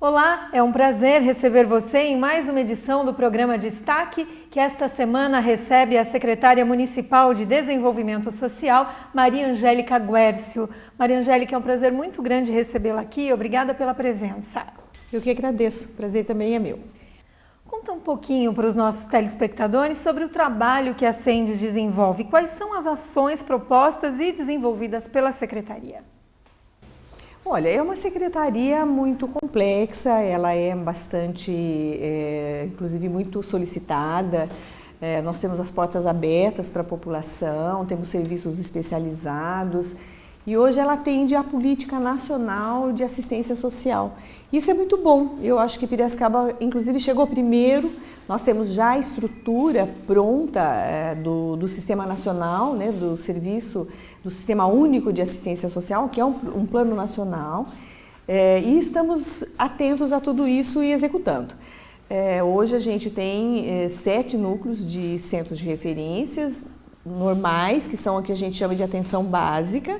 Olá, é um prazer receber você em mais uma edição do programa Destaque, que esta semana recebe a secretária municipal de Desenvolvimento Social, Maria Angélica Guércio. Maria Angélica, é um prazer muito grande recebê-la aqui. Obrigada pela presença. Eu que agradeço, o prazer também é meu. Conta um pouquinho para os nossos telespectadores sobre o trabalho que a Cendes desenvolve. Quais são as ações propostas e desenvolvidas pela secretaria? Olha, é uma secretaria muito complexa, ela é bastante, inclusive muito solicitada. Nós temos as portas abertas para a população, temos serviços especializados e hoje ela atende a política nacional de assistência social. Isso é muito bom, eu acho que Piracicaba inclusive chegou primeiro, nós temos já a estrutura pronta do Sistema Nacional, né, do Sistema Único de Assistência Social, que é um plano nacional, e estamos atentos a tudo isso e executando. Hoje a gente tem 7 núcleos de centros de referências normais, que são o que a gente chama de atenção básica,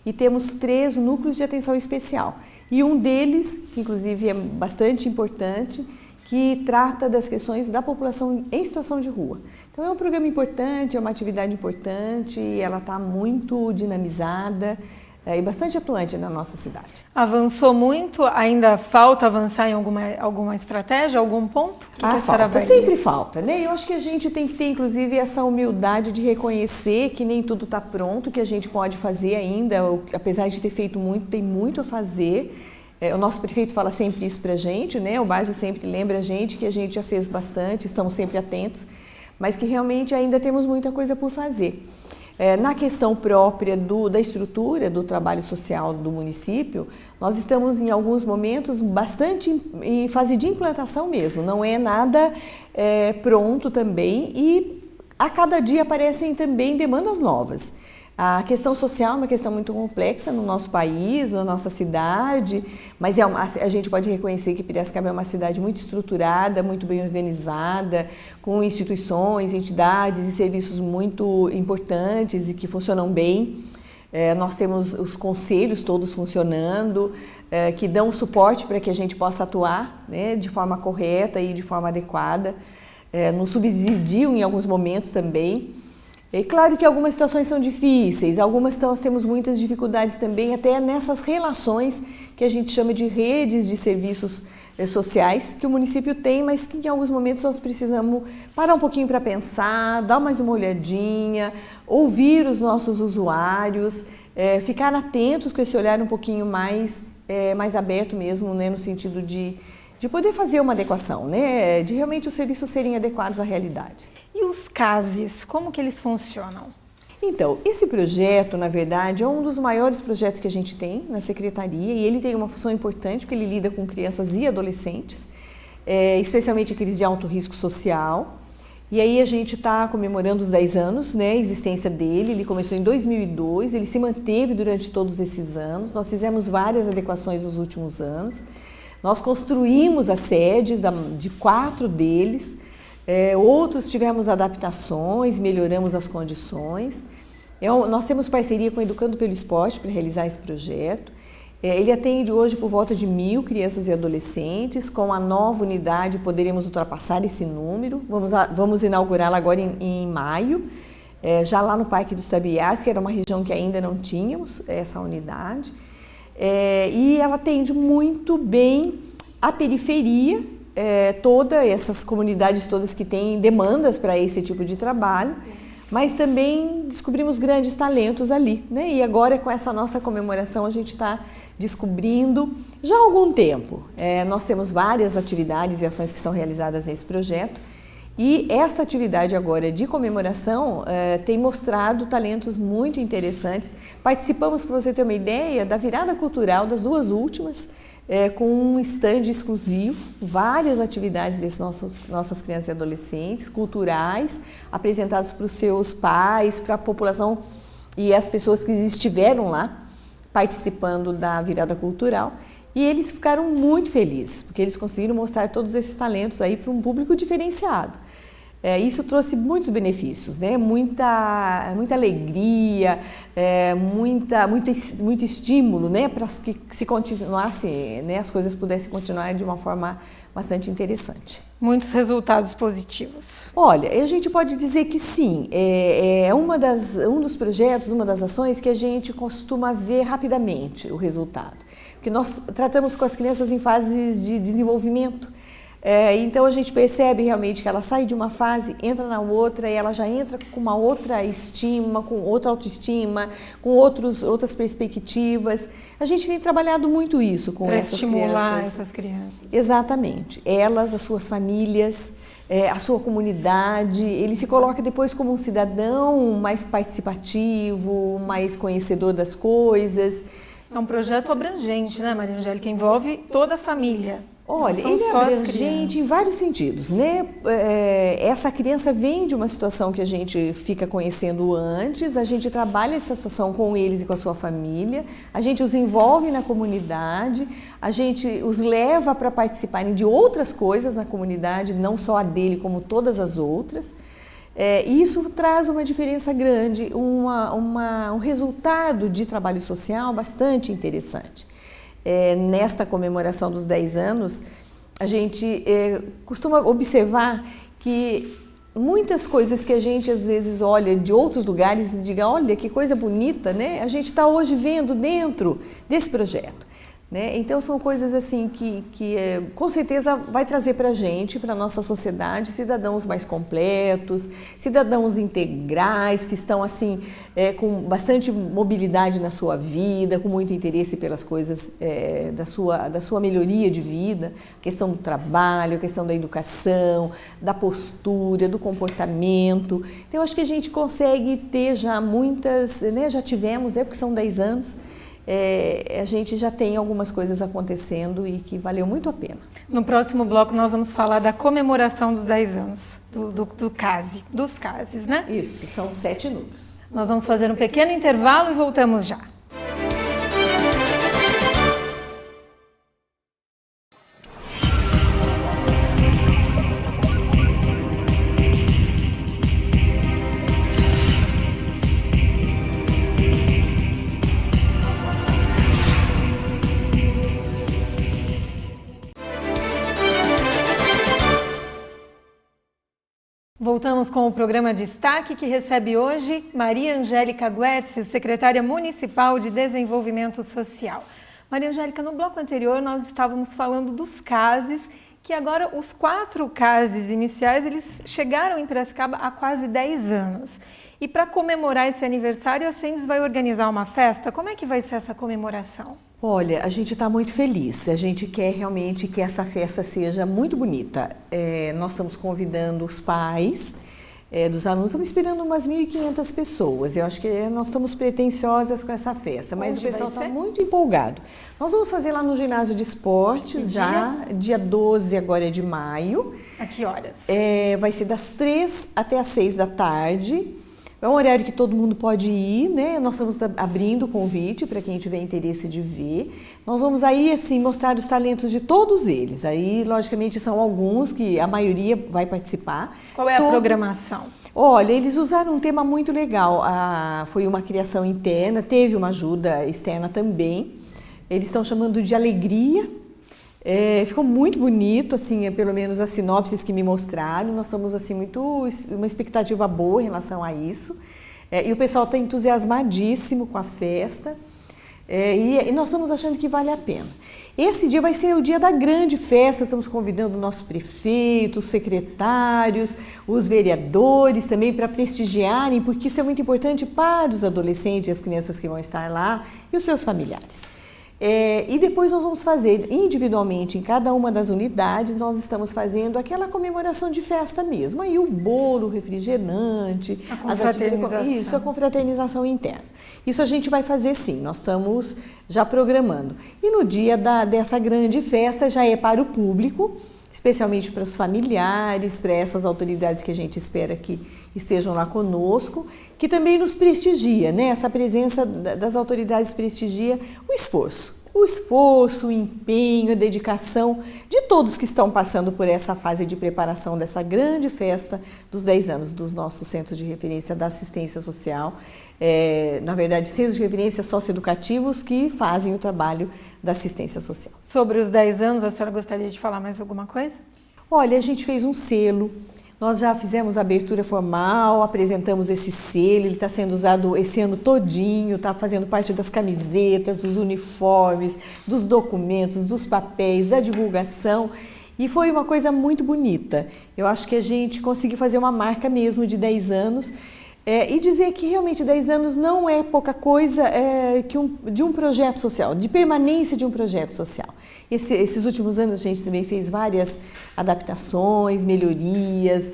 e temos 3 núcleos de atenção especial. E um deles, que inclusive é bastante importante, que trata das questões da população em situação de rua. Então é um programa importante, é uma atividade importante, ela está muito dinamizada e bastante atuante na nossa cidade. Avançou muito? Ainda falta avançar em alguma estratégia, algum ponto? Falta, sempre falta, né? Eu acho que a gente tem que ter, inclusive, essa humildade de reconhecer que nem tudo está pronto, que a gente pode fazer ainda, apesar de ter feito muito, tem muito a fazer. O nosso prefeito fala sempre isso para a gente, né? O Barja sempre lembra a gente que a gente já fez bastante, estamos sempre atentos, mas que realmente ainda temos muita coisa por fazer. Na questão própria da estrutura do trabalho social do município, nós estamos em alguns momentos bastante em fase de implantação mesmo, não é nada pronto também e a cada dia aparecem também demandas novas. A questão social é uma questão muito complexa no nosso país, na nossa cidade, mas a gente pode reconhecer que Piracicaba é uma cidade muito estruturada, muito bem organizada, com instituições, entidades e serviços muito importantes e que funcionam bem. Nós temos os conselhos todos funcionando, que dão suporte para que a gente possa atuar, né, de forma correta e de forma adequada. Nos subsidiam em alguns momentos também. É claro que algumas situações são difíceis, algumas nós temos muitas dificuldades também, até nessas relações que a gente chama de redes de serviços sociais que o município tem, mas que em alguns momentos nós precisamos parar um pouquinho para pensar, dar mais uma olhadinha, ouvir os nossos usuários, ficar atentos com esse olhar um pouquinho mais aberto mesmo, né, no sentido de poder fazer uma adequação, né, de realmente os serviços serem adequados à realidade. E os CASES, como que eles funcionam? Então, esse projeto, na verdade, é um dos maiores projetos que a gente tem na Secretaria e ele tem uma função importante porque ele lida com crianças e adolescentes, especialmente aqueles de alto risco social. E aí a gente está comemorando os 10 anos, né, a existência dele. Ele começou em 2002, ele se manteve durante todos esses anos. Nós fizemos várias adequações nos últimos anos. Nós construímos as sedes de 4 deles, outros tivemos adaptações, melhoramos as condições. Nós temos parceria com Educando pelo Esporte para realizar esse projeto. Ele atende hoje por volta de 1.000 crianças e adolescentes. Com a nova unidade poderemos ultrapassar esse número. Vamos inaugurá-la agora em maio, já lá no Parque dos Sabiás, que era uma região que ainda não tínhamos essa unidade. E ela atende muito bem a periferia, todas essas comunidades todas que têm demandas para esse tipo de trabalho, mas também descobrimos grandes talentos ali, né? E agora com essa nossa comemoração a gente está descobrindo já há algum tempo. Nós temos várias atividades e ações que são realizadas nesse projeto e esta atividade agora de comemoração tem mostrado talentos muito interessantes. Participamos, para você ter uma ideia, da virada cultural das 2 últimas, com um stand exclusivo, várias atividades nossas crianças e adolescentes, culturais, apresentados para os seus pais, para a população e as pessoas que estiveram lá participando da virada cultural. E eles ficaram muito felizes, porque eles conseguiram mostrar todos esses talentos aí para um público diferenciado. Isso trouxe muitos benefícios, né? Muita alegria, muito estímulo, né? Para que se continuasse, né? As coisas pudessem continuar de uma forma bastante interessante. Muitos resultados positivos. Olha, a gente pode dizer que sim, um dos projetos, uma das ações que a gente costuma ver rapidamente o resultado. Porque nós tratamos com as crianças em fases de desenvolvimento. Então a gente percebe realmente que ela sai de uma fase, entra na outra e ela já entra com uma outra estima, com outra autoestima, com outras perspectivas. A gente tem trabalhado muito isso com essas crianças. Para estimular essas crianças. Exatamente. Elas, as suas famílias, a sua comunidade, ele se coloca depois como um cidadão mais participativo, mais conhecedor das coisas. É um projeto abrangente, né, Maria Angélica? Envolve toda a família. Olha, ele é abrangente em vários sentidos, né? Essa criança vem de uma situação que a gente fica conhecendo antes, a gente trabalha essa situação com eles e com a sua família, a gente os envolve na comunidade, a gente os leva para participarem de outras coisas na comunidade, não só a dele, como todas as outras. E isso traz uma diferença grande, um resultado de trabalho social bastante interessante. Nesta comemoração dos 10 anos, a gente costuma observar que muitas coisas que a gente às vezes olha de outros lugares e diga, olha que coisa bonita, né? A gente está hoje vendo dentro desse projeto. Né? Então são coisas assim que com certeza vai trazer para a gente, para a nossa sociedade, cidadãos mais completos, cidadãos integrais, que estão assim com bastante mobilidade na sua vida, com muito interesse pelas coisas da sua melhoria de vida, a questão do trabalho, a questão da educação, da postura, do comportamento. Então eu acho que a gente consegue ter já muitas, né? Já tivemos, porque são 10 anos, a gente já tem algumas coisas acontecendo e que valeu muito a pena. No próximo bloco nós vamos falar da comemoração dos 10 anos dos CASES, né? Isso, são 7 núcleos. Nós vamos fazer um pequeno intervalo e voltamos já. Voltamos com o programa Destaque, que recebe hoje Maria Angélica Guercio, secretária municipal de Desenvolvimento Social. Maria Angélica, no bloco anterior nós estávamos falando dos CASES, que agora os 4 CASES iniciais, eles chegaram em Piracicaba há quase 10 anos. E para comemorar esse aniversário, a CENDES vai organizar uma festa. Como é que vai ser essa comemoração? Olha, a gente está muito feliz, a gente quer realmente que essa festa seja muito bonita. Nós estamos convidando os pais dos alunos, estamos esperando umas 1.500 pessoas. Eu acho que nós estamos pretensiosas com essa festa, mas o pessoal está muito empolgado. Nós vamos fazer lá no Ginásio de Esportes, dia 12 agora de maio. A que horas? Vai ser das 3 até as 6 da tarde. É um horário que todo mundo pode ir, né? Nós estamos abrindo o convite para quem tiver interesse de ver. Nós vamos aí, assim, mostrar os talentos de todos eles. Aí, logicamente, são alguns que a maioria vai participar. Qual é a programação? Olha, eles usaram um tema muito legal. Foi uma criação interna, teve uma ajuda externa também. Eles estão chamando de alegria. Ficou muito bonito, assim, pelo menos as sinopses que me mostraram. Nós estamos assim uma expectativa boa em relação a isso. E o pessoal está entusiasmadíssimo com a festa. E nós estamos achando que vale a pena. Esse dia vai ser o dia da grande festa. Estamos convidando o nosso prefeito, os secretários, os vereadores também para prestigiarem, porque isso é muito importante para os adolescentes e as crianças que vão estar lá e os seus familiares. E depois nós vamos fazer individualmente, em cada uma das unidades, nós estamos fazendo aquela comemoração de festa mesmo. Aí o bolo, o refrigerante, a confraternização interna. Isso a gente vai fazer sim, nós estamos já programando. E no dia dessa grande festa já é para o público, especialmente para os familiares, para essas autoridades que a gente espera que estejam lá conosco, que também nos prestigia, né? Essa presença das autoridades prestigia o esforço. o esforço, o empenho, a dedicação de todos que estão passando por essa fase de preparação dessa grande festa dos 10 anos dos nossos centros de referência da assistência social. Na verdade, centros de referência socioeducativos que fazem o trabalho da assistência social. Sobre os 10 anos, a senhora gostaria de falar mais alguma coisa? Olha, a gente fez um selo. Nós já fizemos a abertura formal, apresentamos esse selo, ele está sendo usado esse ano todinho, está fazendo parte das camisetas, dos uniformes, dos documentos, dos papéis, da divulgação, e foi uma coisa muito bonita. Eu acho que a gente conseguiu fazer uma marca mesmo de 10 anos e dizer que realmente 10 anos não é pouca coisa de um projeto social, de permanência de um projeto social. Esses últimos anos a gente também fez várias adaptações, melhorias,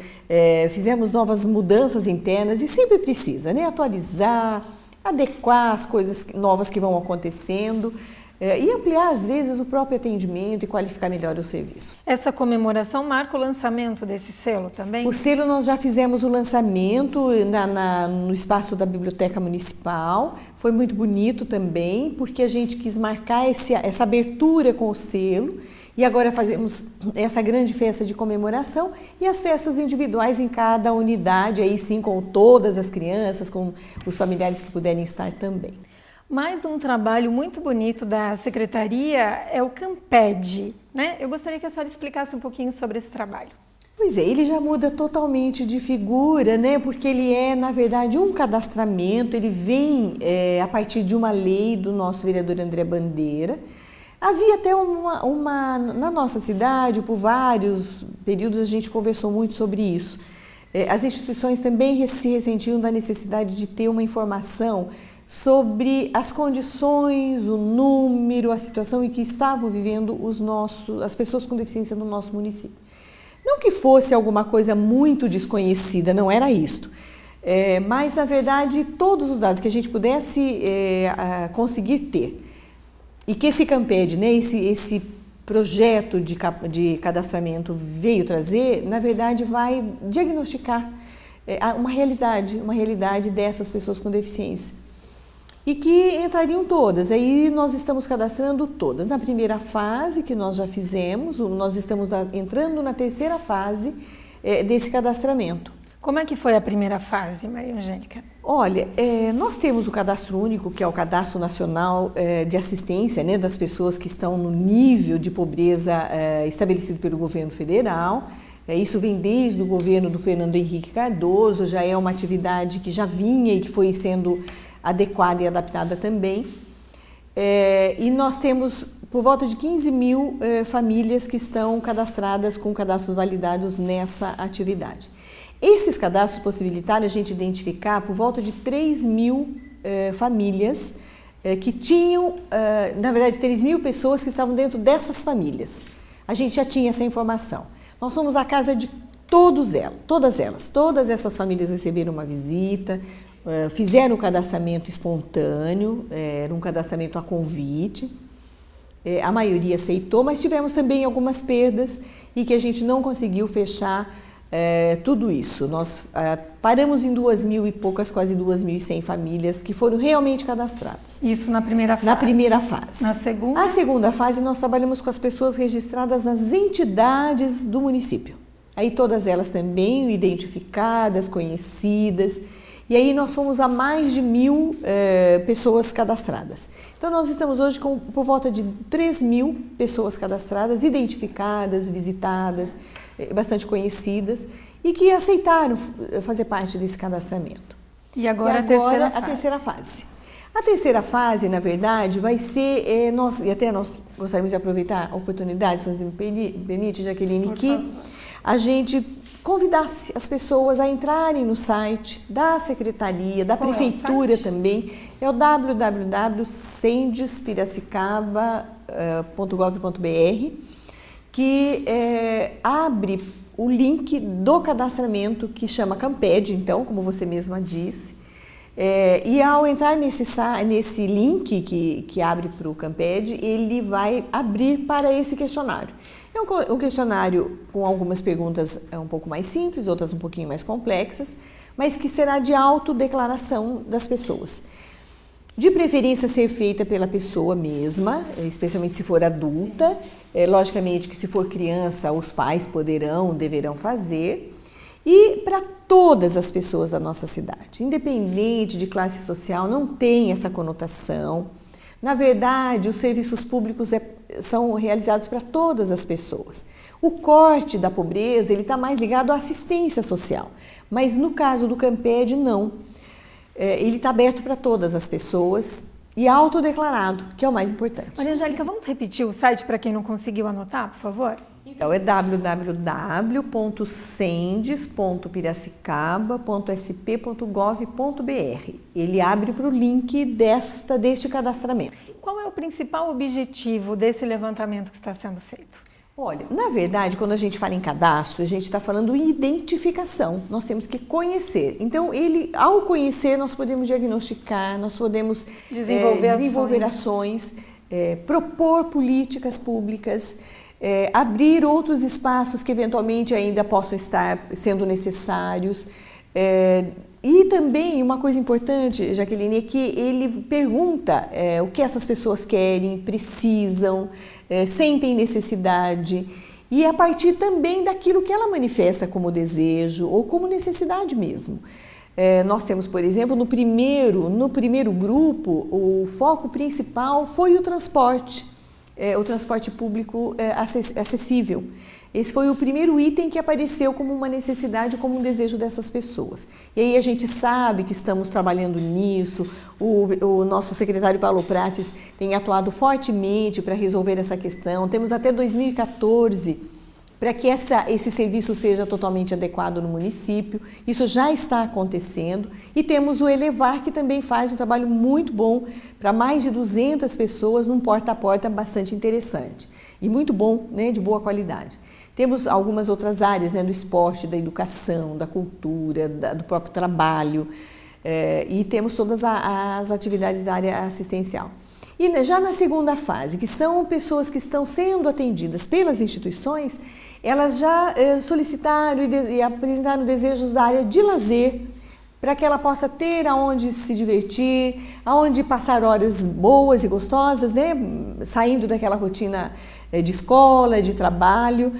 fizemos novas mudanças internas e sempre precisa, né? Atualizar, adequar as coisas novas que vão acontecendo e ampliar às vezes o próprio atendimento e qualificar melhor o serviço. Essa comemoração marca o lançamento desse selo também? O selo nós já fizemos o lançamento no espaço da Biblioteca Municipal, foi muito bonito também, porque a gente quis marcar essa abertura com o selo e agora fazemos essa grande festa de comemoração e as festas individuais em cada unidade, aí sim com todas as crianças, com os familiares que puderem estar também. Mais um trabalho muito bonito da Secretaria é o Camped, né? Eu gostaria que a senhora explicasse um pouquinho sobre esse trabalho. Pois é, ele já muda totalmente de figura, né? Porque ele é, na verdade, um cadastramento, ele vem a partir de uma lei do nosso vereador André Bandeira. Havia até na nossa cidade, por vários períodos, a gente conversou muito sobre isso. As instituições também se ressentiam da necessidade de ter uma informação sobre as condições, o número, a situação em que estavam vivendo as pessoas com deficiência no nosso município. Não que fosse alguma coisa muito desconhecida, não era isto, mas na verdade todos os dados que a gente pudesse conseguir ter e que esse Camped, né, esse projeto de cadastramento veio trazer, na verdade vai diagnosticar uma realidade dessas pessoas com deficiência. E que entrariam todas, aí nós estamos cadastrando todas. Na primeira fase que nós já fizemos, nós estamos entrando na terceira fase desse cadastramento. Como é que foi a primeira fase, Maria Angélica? Olha, nós temos o Cadastro Único, que é o Cadastro Nacional de Assistência, né, das pessoas que estão no nível de pobreza estabelecido pelo governo federal. Isso vem desde o governo do Fernando Henrique Cardoso, já é uma atividade que já vinha e que foi sendo adequada e adaptada também. E nós temos por volta de 15 mil famílias que estão cadastradas com cadastros validados nessa atividade. Esses cadastros possibilitaram a gente identificar por volta de 3 mil famílias que tinham, na verdade, 3 mil pessoas que estavam dentro dessas famílias. A gente já tinha essa informação. Nós fomos à casa de todas essas famílias receberam uma visita, fizeram o cadastramento espontâneo, era um cadastramento a convite, a maioria aceitou, mas tivemos também algumas perdas e que a gente não conseguiu fechar tudo isso. Nós paramos em 2.000 e poucas, quase 2.100 famílias que foram realmente cadastradas. Isso na primeira fase? Na primeira fase. Na segunda? A segunda fase nós trabalhamos com as pessoas registradas nas entidades do município. Aí todas elas também identificadas, conhecidas. E aí nós fomos a mais de 1.000 pessoas cadastradas. Então nós estamos hoje com por volta de 3.000 pessoas cadastradas, identificadas, visitadas, bastante conhecidas e que aceitaram fazer parte desse cadastramento. E agora a terceira fase. A terceira fase, na verdade, vai ser, e até nós gostaríamos de aproveitar a oportunidade, se você me permite, Jaqueline, que a gente convidasse as pessoas a entrarem no site da Secretaria, da Prefeitura também, é o www.sendespiracicaba.gov.br, que abre o link do cadastramento que chama Camped, então, como você mesma disse, e ao entrar nesse link que abre para o Camped, ele vai abrir para esse questionário. É um questionário com algumas perguntas um pouco mais simples, outras um pouquinho mais complexas, mas que será de autodeclaração das pessoas. De preferência ser feita pela pessoa mesma, especialmente se for adulta. Logicamente que se for criança, os pais deverão fazer. E para todas as pessoas da nossa cidade, independente de classe social, não tem essa conotação. Na verdade, os serviços públicos são realizados para todas as pessoas. O corte da pobreza está mais ligado à assistência social, mas no caso do Camped, não. Ele está aberto para todas as pessoas e autodeclarado, que é o mais importante. Maria Angélica, vamos repetir o site para quem não conseguiu anotar, por favor? Então, é www.cendes.piracicaba.sp.gov.br. Ele abre para o link deste cadastramento. Qual é o principal objetivo desse levantamento que está sendo feito? Olha, na verdade, quando a gente fala em cadastro, a gente está falando em identificação. Nós temos que conhecer. Então, ao conhecer, nós podemos diagnosticar, nós podemos desenvolver ações, propor políticas públicas, abrir outros espaços que eventualmente ainda possam estar sendo necessários. E também uma coisa importante, Jaqueline, é que ele pergunta o que essas pessoas querem, precisam, sentem necessidade, e a partir também daquilo que ela manifesta como desejo ou como necessidade mesmo. Nós temos, por exemplo, no primeiro grupo, o foco principal foi o transporte público acessível. Esse foi o primeiro item que apareceu como uma necessidade, como um desejo dessas pessoas. E aí a gente sabe que estamos trabalhando nisso, o nosso secretário Paulo Prates tem atuado fortemente para resolver essa questão. Temos até 2014 para que esse serviço seja totalmente adequado no município. Isso já está acontecendo. E temos o Elevar, que também faz um trabalho muito bom para mais de 200 pessoas num porta a porta bastante interessante. E muito bom, né, de boa qualidade. Temos algumas outras áreas, né, do esporte, da educação, da cultura, do próprio trabalho, e temos todas as atividades da área assistencial. E já na segunda fase, que são pessoas que estão sendo atendidas pelas instituições, elas já solicitaram e apresentaram desejos da área de lazer, para que ela possa ter aonde se divertir, aonde passar horas boas e gostosas, né, saindo daquela rotina de escola, de trabalho.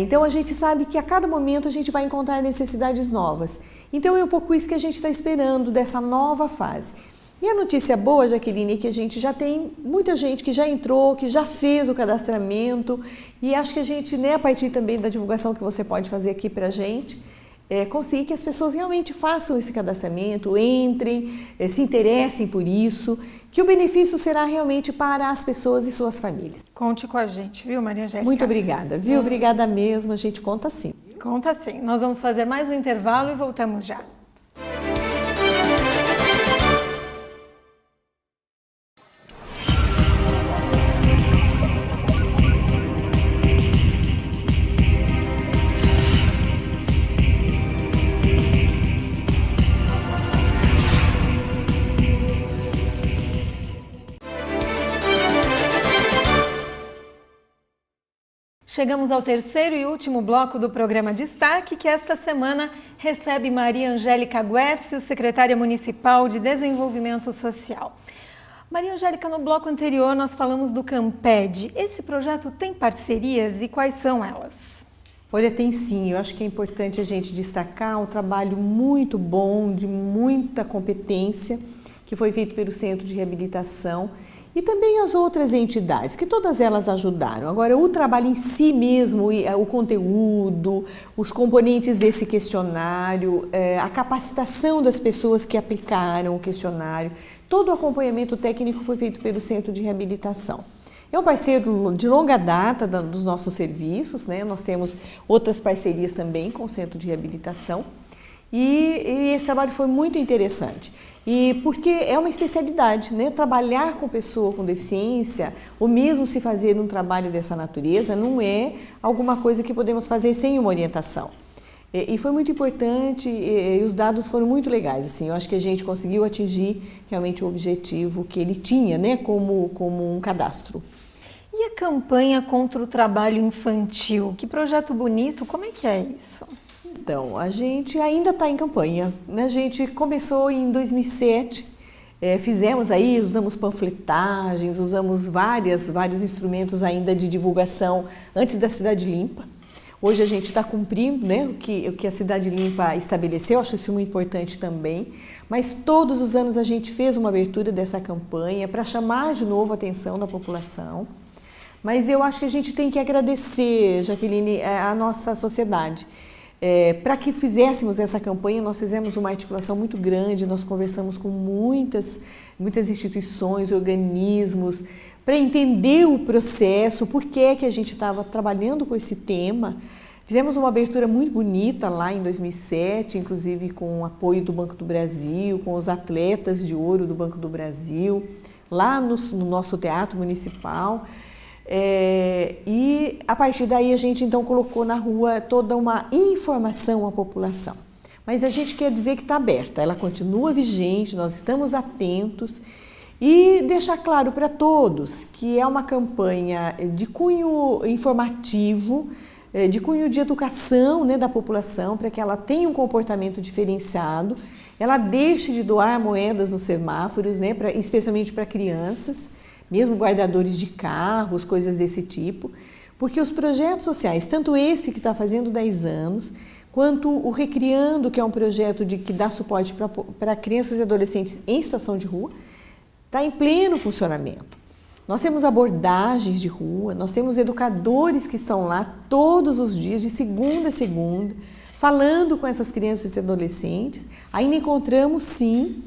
Então a gente sabe que a cada momento a gente vai encontrar necessidades novas. Então é um pouco isso que a gente está esperando dessa nova fase. E a notícia boa, Jaqueline, é que a gente já tem muita gente que já entrou, que já fez o cadastramento, e acho que a gente, né, a partir também da divulgação que você pode fazer aqui para a gente, conseguir que as pessoas realmente façam esse cadastramento, entrem, se interessem por isso, que o benefício será realmente para as pessoas e suas famílias. Conte com a gente, viu, Maria Angélica? Muito obrigada, viu? Obrigada mesmo, a gente conta sim. Conta sim. Nós vamos fazer mais um intervalo e voltamos já. Chegamos ao terceiro e último bloco do programa Destaque, que esta semana recebe Maria Angélica Guercio, secretária municipal de Desenvolvimento Social. Maria Angélica, no bloco anterior nós falamos do Camped. Esse projeto tem parcerias e quais são elas? Olha, tem sim. Eu acho que é importante a gente destacar um trabalho muito bom, de muita competência, que foi feito pelo Centro de Reabilitação e também as outras entidades, que todas elas ajudaram. Agora, o trabalho em si mesmo, o conteúdo, os componentes desse questionário, a capacitação das pessoas que aplicaram o questionário, todo o acompanhamento técnico foi feito pelo Centro de Reabilitação. É um parceiro de longa data dos nossos serviços, né? Nós temos outras parcerias também com o Centro de Reabilitação e esse trabalho foi muito interessante. E porque é uma especialidade, né? Trabalhar com pessoa com deficiência, ou mesmo se fazer um trabalho dessa natureza, não é alguma coisa que podemos fazer sem uma orientação. E foi muito importante e os dados foram muito legais. Assim, eu acho que a gente conseguiu atingir realmente o objetivo que ele tinha, né? Como um cadastro. E a campanha contra o trabalho infantil? Que projeto bonito, como é que é isso? Então, a gente ainda está em campanha, né? A gente começou em 2007, Fizemos aí, usamos panfletagens, usamos vários instrumentos ainda de divulgação antes da Cidade Limpa. Hoje a gente está cumprindo, né, o que a Cidade Limpa estabeleceu, acho isso muito importante também. Mas todos os anos a gente fez uma abertura dessa campanha para chamar de novo a atenção da população. Mas eu acho que a gente tem que agradecer, Jaqueline, a nossa sociedade. Para que fizéssemos essa campanha, nós fizemos uma articulação muito grande, nós conversamos com muitas instituições, organismos, para entender o processo, por que a gente estava trabalhando com esse tema. Fizemos uma abertura muito bonita lá em 2007, inclusive com o apoio do Banco do Brasil, com os atletas de ouro do Banco do Brasil, lá no nosso teatro municipal. E a partir daí a gente então colocou na rua toda uma informação à população. Mas a gente quer dizer que está aberta, ela continua vigente, nós estamos atentos e deixar claro para todos que é uma campanha de cunho informativo, de cunho de educação, né, da população, para que ela tenha um comportamento diferenciado, ela deixe de doar moedas nos semáforos, né, especialmente para crianças, mesmo guardadores de carros, coisas desse tipo, porque os projetos sociais, tanto esse que está fazendo 10 anos, quanto o Recriando, que é um projeto que dá suporte para crianças e adolescentes em situação de rua, está em pleno funcionamento. Nós temos abordagens de rua, nós temos educadores que estão lá todos os dias, de segunda a segunda, falando com essas crianças e adolescentes. Ainda encontramos, sim,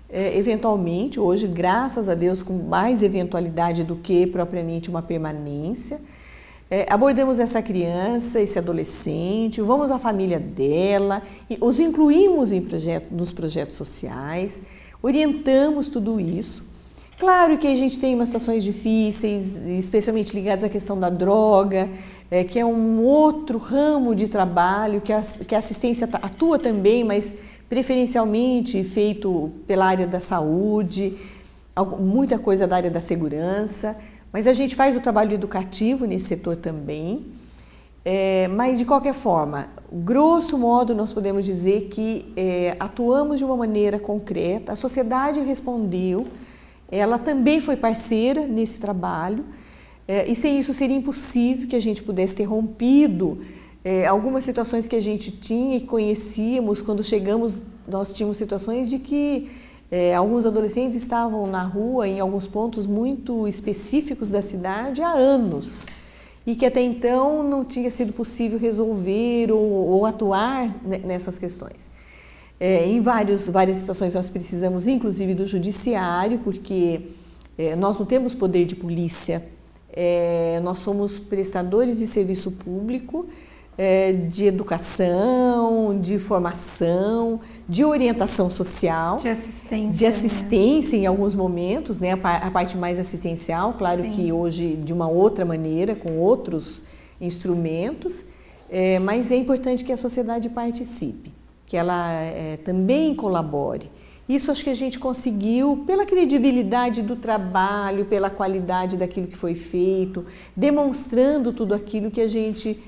eventualmente, hoje, graças a Deus, com mais eventualidade do que propriamente uma permanência, abordamos essa criança, esse adolescente, vamos à família dela, e os incluímos nos projetos sociais, orientamos tudo isso. Claro que a gente tem umas situações difíceis, especialmente ligadas à questão da droga, que é um outro ramo de trabalho, que a assistência atua também, mas preferencialmente feito pela área da saúde, muita coisa da área da segurança, mas a gente faz o trabalho educativo nesse setor também. Mas de qualquer forma, grosso modo nós podemos dizer que atuamos de uma maneira concreta, a sociedade respondeu, ela também foi parceira nesse trabalho, e sem isso seria impossível que a gente pudesse ter rompido algumas situações que a gente tinha e conhecíamos. Quando chegamos, nós tínhamos situações de que alguns adolescentes estavam na rua em alguns pontos muito específicos da cidade há anos e que até então não tinha sido possível resolver ou atuar nessas questões. Em várias situações nós precisamos inclusive do judiciário, porque nós não temos poder de polícia, nós somos prestadores de serviço público, de educação, de formação, de orientação social, de assistência em alguns momentos, né? A parte mais assistencial, claro. Sim. Que hoje de uma outra maneira, com outros instrumentos, mas é importante que a sociedade participe, que ela também colabore. Isso acho que a gente conseguiu pela credibilidade do trabalho, pela qualidade daquilo que foi feito, demonstrando tudo aquilo que a gente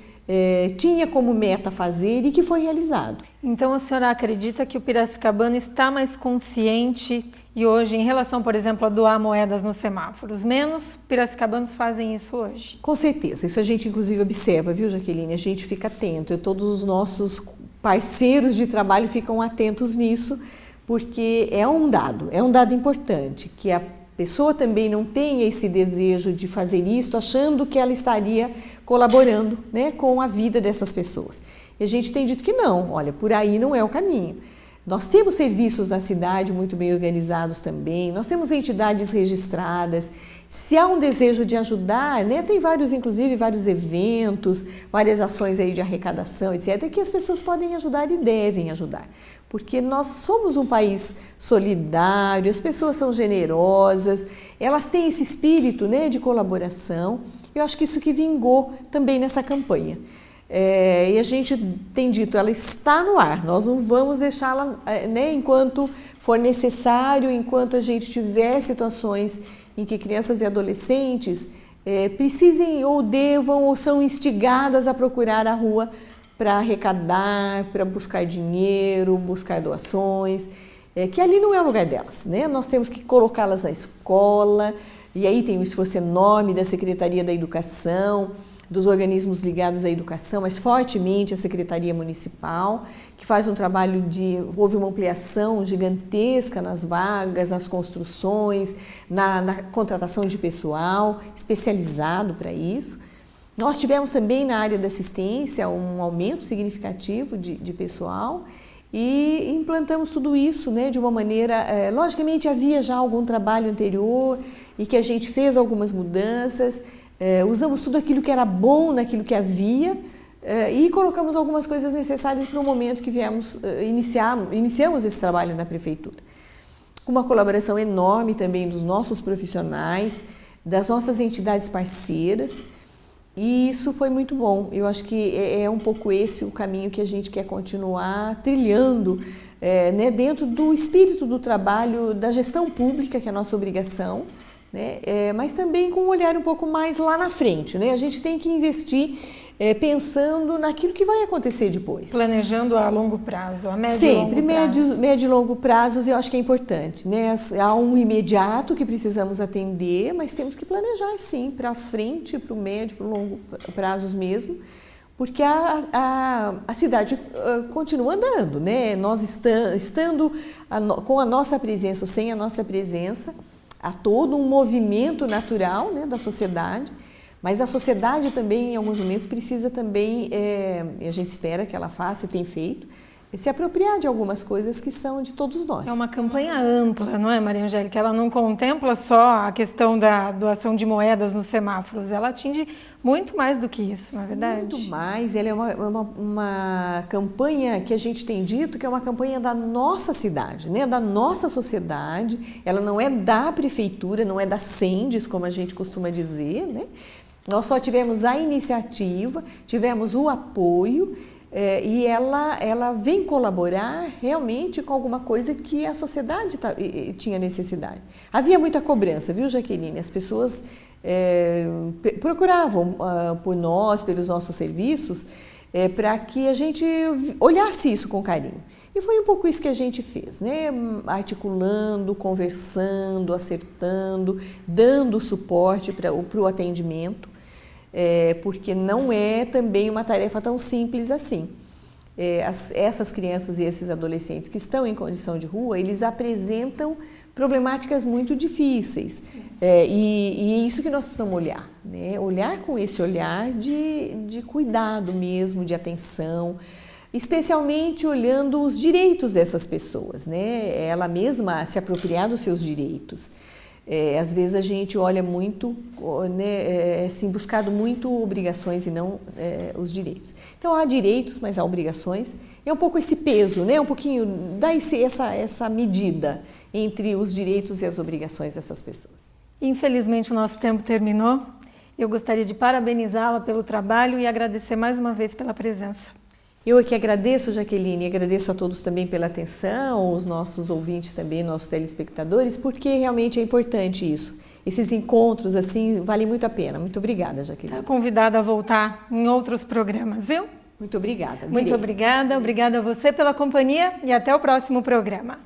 tinha como meta fazer e que foi realizado. Então a senhora acredita que o piracicabano está mais consciente e hoje, em relação, por exemplo, a doar moedas nos semáforos, menos piracicabanos fazem isso hoje? Com certeza, isso a gente inclusive observa, viu, Jaqueline? A gente fica atento, todos os nossos parceiros de trabalho ficam atentos nisso, porque é um dado importante, que a pessoa também não tenha esse desejo de fazer isso achando que ela estaria colaborando, né, com a vida dessas pessoas. E a gente tem dito que não, olha, por aí não é o caminho. Nós temos serviços na cidade muito bem organizados também, nós temos entidades registradas. Se há um desejo de ajudar, né, tem inclusive vários eventos, várias ações aí de arrecadação, etc., que as pessoas podem ajudar e devem ajudar. Porque nós somos um país solidário, as pessoas são generosas, elas têm esse espírito, né, de colaboração. Eu acho que isso que vingou também nessa campanha. E a gente tem dito, ela está no ar, nós não vamos deixá-la, né, enquanto for necessário, enquanto a gente tiver situações em que crianças e adolescentes precisem ou devam ou são instigadas a procurar a rua para arrecadar, para buscar dinheiro, buscar doações. que ali não é o lugar delas, né? Nós temos que colocá-las na escola, e aí tem um esforço enorme da Secretaria da Educação, dos organismos ligados à educação, mas fortemente a Secretaria Municipal, que faz um trabalho houve uma ampliação gigantesca nas vagas, nas construções, na contratação de pessoal especializado para isso. Nós tivemos também na área da assistência um aumento significativo de pessoal e implantamos tudo isso, né, de uma maneira, logicamente havia já algum trabalho anterior e que a gente fez algumas mudanças, usamos tudo aquilo que era bom naquilo que havia e colocamos algumas coisas necessárias para o momento que iniciamos esse trabalho na Prefeitura. Com uma colaboração enorme também dos nossos profissionais, das nossas entidades parceiras, e isso foi muito bom. Eu acho que é um pouco esse o caminho que a gente quer continuar trilhando, né, dentro do espírito do trabalho da gestão pública, que é a nossa obrigação, né, mas também com um olhar um pouco mais lá na frente, né? A gente tem que investir pensando naquilo que vai acontecer depois. Planejando a longo prazo, a médio Sempre, e longo prazo. médio e longo prazos eu acho que é importante, né? Há um imediato que precisamos atender, mas temos que planejar sim, para frente, para o médio, para o longo prazos mesmo, porque a cidade continua andando, né? Nós estando com a nossa presença ou sem a nossa presença, há todo um movimento natural, né, da sociedade, mas a sociedade também, em alguns momentos, precisa também, e a gente espera que ela faça e tem feito, se apropriar de algumas coisas que são de todos nós. É uma campanha ampla, não é, Maria Angélica? Ela não contempla só a questão da doação de moedas nos semáforos, ela atinge muito mais do que isso, não é verdade? Muito mais, ela é uma campanha que a gente tem dito que é uma campanha da nossa cidade, né? Da nossa sociedade, ela não é da prefeitura, não é da Sendes, como a gente costuma dizer, né? Nós só tivemos a iniciativa, tivemos o apoio, e ela vem colaborar realmente com alguma coisa que a sociedade tinha necessidade. Havia muita cobrança, viu, Jaqueline? As pessoas procuravam por nós, pelos nossos serviços, para que a gente olhasse isso com carinho. E foi um pouco isso que a gente fez, né? Articulando, conversando, acertando, dando suporte para o atendimento. Porque não é também uma tarefa tão simples assim. Essas crianças e esses adolescentes que estão em condição de rua, eles apresentam problemáticas muito difíceis. E é isso que nós precisamos olhar, né? Olhar com esse olhar de cuidado mesmo, de atenção, especialmente olhando os direitos dessas pessoas, né? Ela mesma se apropriar dos seus direitos. Às vezes a gente olha muito, né, assim, buscado muito obrigações e não os direitos. Então há direitos, mas há obrigações. É um pouco esse peso, né, um pouquinho, dá essa medida entre os direitos e as obrigações dessas pessoas. Infelizmente o nosso tempo terminou. Eu gostaria de parabenizá-la pelo trabalho e agradecer mais uma vez pela presença. Eu aqui agradeço, Jaqueline, e agradeço a todos também pela atenção, os nossos ouvintes também, nossos telespectadores, porque realmente é importante isso. Esses encontros, assim, valem muito a pena. Muito obrigada, Jaqueline. Está convidada a voltar em outros programas, viu? Muito obrigada. Muito obrigada. Obrigada a você pela companhia e até o próximo programa.